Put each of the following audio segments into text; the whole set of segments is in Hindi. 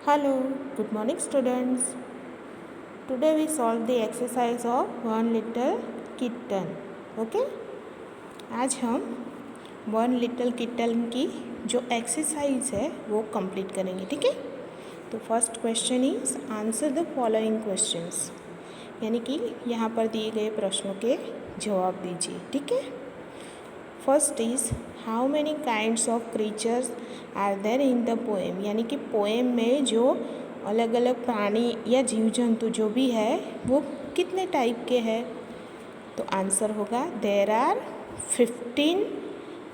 Hello, good morning students. Today we solve the exercise of One Little Kitten. Okay? आज हम वन लिटिल किटन की जो एक्सरसाइज है वो कंप्लीट करेंगे, ठीक है। तो first question is answer the following questions, यानी कि यहाँ पर दिए गए प्रश्नों के जवाब दीजिए, ठीक है। First is how many kinds of creatures are there in the poem, यानी कि पोएम में जो अलग अलग प्राणी या जीव जंतु जो भी है वो कितने टाइप के हैं। तो आंसर होगा there are 15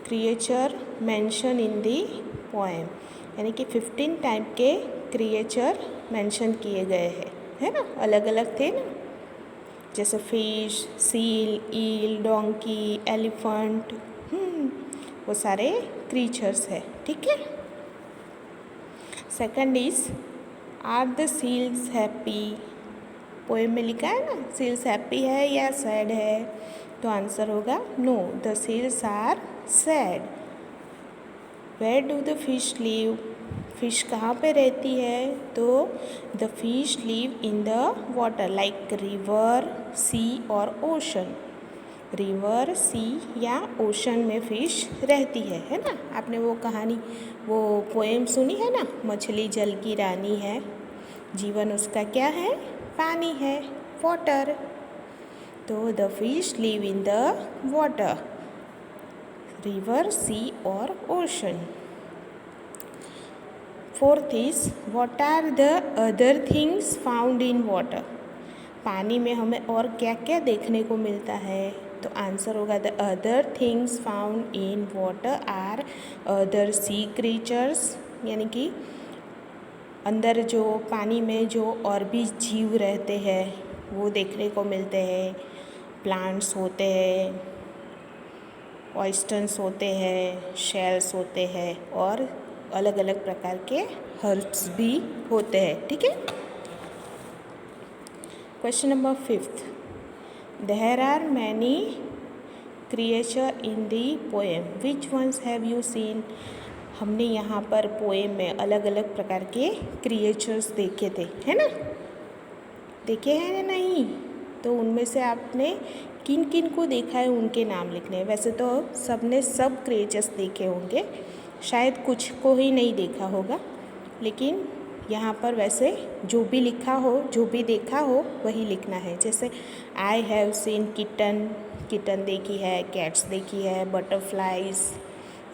creature mention in the poem, यानी कि 15 टाइप के क्रिएचर मेंशन किए गए हैं, है ना, अलग अलग थे ना, जैसे fish, seal, eel, donkey, elephant, वो सारे क्रीचर्स है, ठीक है। Second is are the seals happy, poem में लिखा है ना सील्स हैप्पी है या सैड है, तो आंसर होगा no, the seals are sad. Where do the fish live, fish कहाँ पे रहती है, तो the fish live in the water like river, sea और ओशन। रिवर, सी या ओशन में फ़िश रहती है ना। आपने वो कहानी, वो पोएम सुनी है ना, मछली जल की रानी है, जीवन उसका क्या है, पानी है, वाटर। तो the fish live in the water, river, sea और ocean. Fourth is what are the other things found in water, पानी में हमें और क्या क्या देखने को मिलता है, तो आंसर होगा the other things found in water are other sea creatures, यानी कि अंदर जो पानी में जो और भी जीव रहते हैं वो देखने को मिलते हैं। प्लांट्स होते हैं, ऑयस्टर्स होते हैं, शेल्स होते हैं और अलग अलग प्रकार के हर्ब्स भी होते हैं, ठीक है। Question number 5, there are many creature in the poem, which ones have you seen, हमने यहाँ पर पोएम में अलग अलग प्रकार के क्रिएचर्स देखे थे, है ना, देखे हैं या नहीं, तो उनमें से आपने किन किन को देखा है उनके नाम लिखने हैं। वैसे तो सबने सब क्रिएचर्स देखे होंगे, शायद कुछ को ही नहीं देखा होगा, लेकिन यहाँ पर वैसे जो भी लिखा हो, जो भी देखा हो वही लिखना है। जैसे I have seen kitten, kitten देखी है, कैट्स देखी है, बटरफ्लाइज,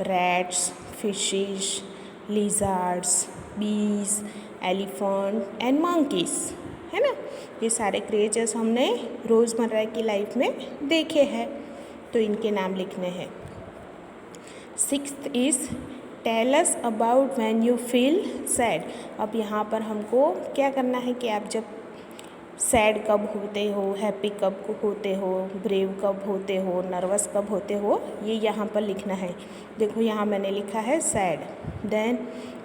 रैट्स, फिशेस, लिजार्ड्स, बीज, एलिफेंट एंड मंकीज, है ना। ये सारे क्रिएचर्स हमने रोज़मर्रा की लाइफ में देखे हैं, तो इनके नाम लिखने हैं। Sixth is tell us about when you feel sad, अब यहाँ पर हमको क्या करना है कि आप जब सैड कब होते हो, हैप्पी कब होते हो, ब्रेव कब होते हो, नर्वस कब होते हो, ये यहाँ पर लिखना है। देखो यहाँ मैंने लिखा है सैड, देन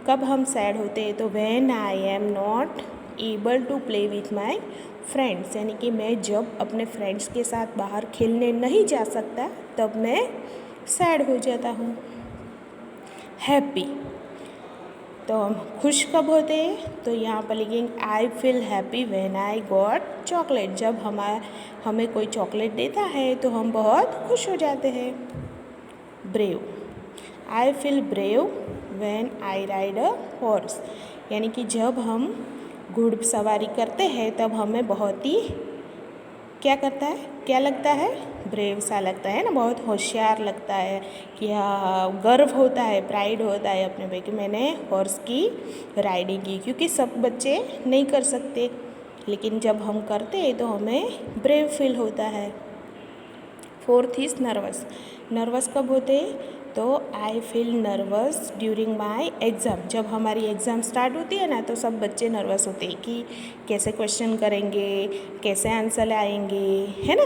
कब हम सैड होते हैं, तो when I am not able to play with my friends, यानी कि मैं जब अपने फ्रेंड्स के साथ बाहर खेलने नहीं जा सकता तब मैं सैड हो जाता हूँ। हैप्पी, तो हम खुश कब होते हैं, तो यहाँ पर लिखेंगे I feel happy when I got chocolate, जब हमें कोई चॉकलेट देता है तो हम बहुत खुश हो जाते हैं। Brave, I feel brave when I ride a horse, यानी कि जब हम घुड़सवारी करते हैं तब हमें बहुत ही क्या करता है, क्या लगता है, ब्रेव सा लगता है ना, बहुत होशियार लगता है, कि हाँ गर्व होता है, प्राइड होता है अपने पे कि मैंने हॉर्स की राइडिंग की, क्योंकि सब बच्चे नहीं कर सकते, लेकिन जब हम करते हैं तो हमें ब्रेव फील होता है। फोर्थ इज नर्वस, नर्वस कब होते हैं, तो I feel nervous during my exam, जब हमारी एग्ज़ाम स्टार्ट होती है ना तो सब बच्चे नर्वस होते हैं कि कैसे क्वेश्चन करेंगे, कैसे आंसर आएंगे, है ना।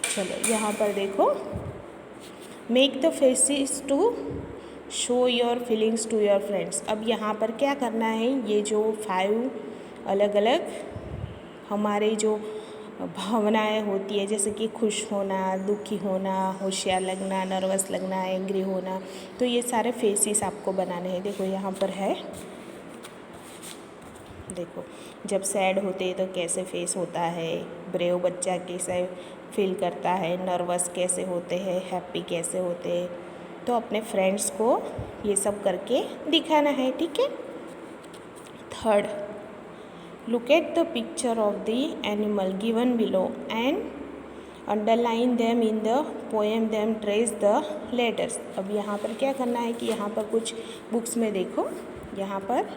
चलो यहाँ पर देखो, make the faces to show your feelings to your friends, अब यहाँ पर क्या करना है, ये जो 5 अलग अलग हमारे जो भावनाएं होती है, जैसे कि खुश होना, दुखी होना, होशियार लगना, नर्वस लगना, एंग्री होना, तो ये सारे फेसेस आपको बनाने हैं। देखो यहाँ पर है देखो, जब सैड होते हैं तो कैसे फेस होता है, ब्रेव बच्चा कैसे फील करता है, नर्वस कैसे होते हैं, हैप्पी कैसे होते हैं। तो अपने फ्रेंड्स को ये सब करके दिखाना है, ठीक है। Third, look at the picture of the animal given below and underline them in the poem them trace the letters. अब यहाँ पर क्या करना है कि यहाँ पर कुछ बुक्स में देखो, यहाँ पर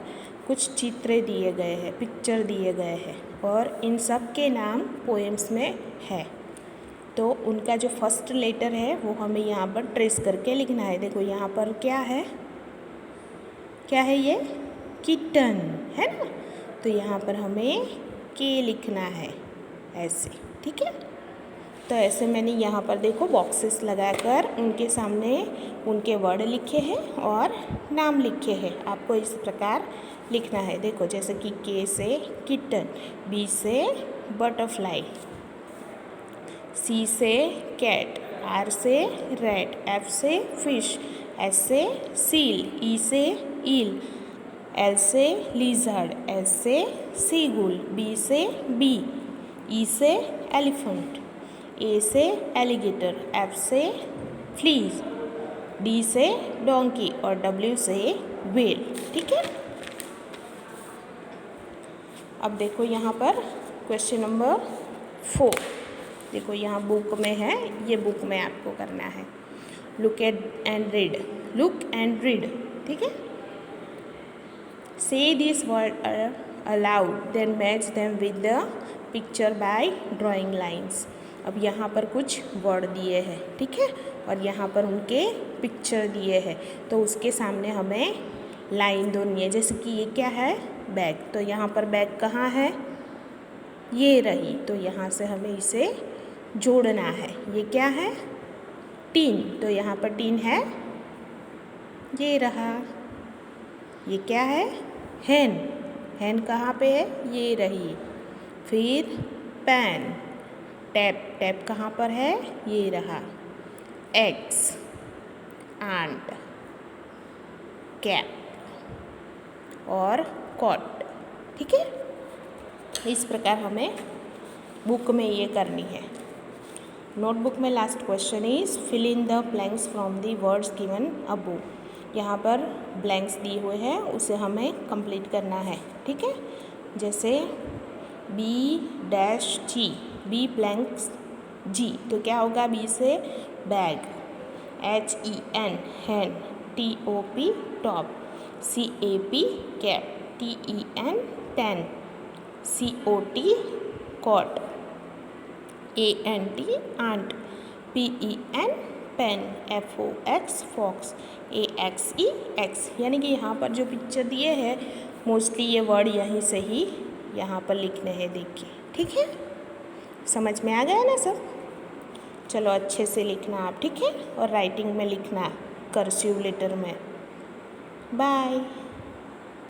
कुछ चित्र दिए गए हैं, पिक्चर दिए गए हैं और इन सब के नाम पोएम्स में है। तो उनका जो फर्स्ट लेटर है वो हमें यहाँ पर ट्रेस करके लिखना है। देखो यहाँ पर क्या है, क्या है ये, किटन है ना। तो यहाँ पर हमें के लिखना है ऐसे, ठीक है। तो ऐसे मैंने यहाँ पर देखो बॉक्सेस लगाकर उनके सामने उनके वर्ड लिखे हैं और नाम लिखे हैं। आपको इस प्रकार लिखना है। देखो जैसे कि के से किटन, बी से बटरफ्लाई, सी से कैट, आर से रैट, एफ से फिश, एस से सील, ई से ईल, एल से लिजर्ड, एस से सीगुल, बी से बी, ई से एलिफेंट, ए से एलिगेटर, एफ से फ्लीज, डी से डोंकी और डब्ल्यू से व्हेल, ठीक है। अब देखो यहाँ पर क्वेश्चन नंबर 4, देखो यहाँ बुक में है, ये बुक में आपको करना है। Look at and read, look and read, ठीक है। Say this word aloud then match them with the picture by drawing lines. अब यहाँ पर कुछ वर्ड दिए हैं, ठीक है, और यहाँ पर उनके पिक्चर दिए हैं। तो उसके सामने हमें लाइन दोनी है। जैसे कि ये क्या है, बैग, तो यहाँ पर बैग कहाँ है, ये रही, तो यहाँ से हमें इसे जोड़ना है। ये क्या है, टीन, तो यहाँ पर टीन है, ये रहा। ये क्या है, हैन, हैन कहाँ पे है, ये रही। फिर पेन, टैप, टैप कहाँ पर है, ये रहा। एग्स, आंट, कैप और कॉट, ठीक है। इस प्रकार हमें बुक में ये करनी है। नोटबुक में last question is fill in the blanks from the words given above. यहाँ पर ब्लैंक्स दिए हुए हैं, उसे हमें कंप्लीट करना है, ठीक है। जैसे B dash G, B blanks G, तो क्या होगा, बी से bag, H E N hen, T O P top, C A P cap, T E N ten, C O T cot, A N T ant, P E N pen, F O X fox, A X E axe. यानी कि यहाँ पर जो पिक्चर दिए हैं मोस्टली ये वर्ड यहीं से ही यहाँ पर लिखने हैं, देखिए, ठीक है। समझ में आ गया ना सब। चलो अच्छे से लिखना आप, ठीक है, और राइटिंग में लिखना कर्सिव लेटर में। बाय।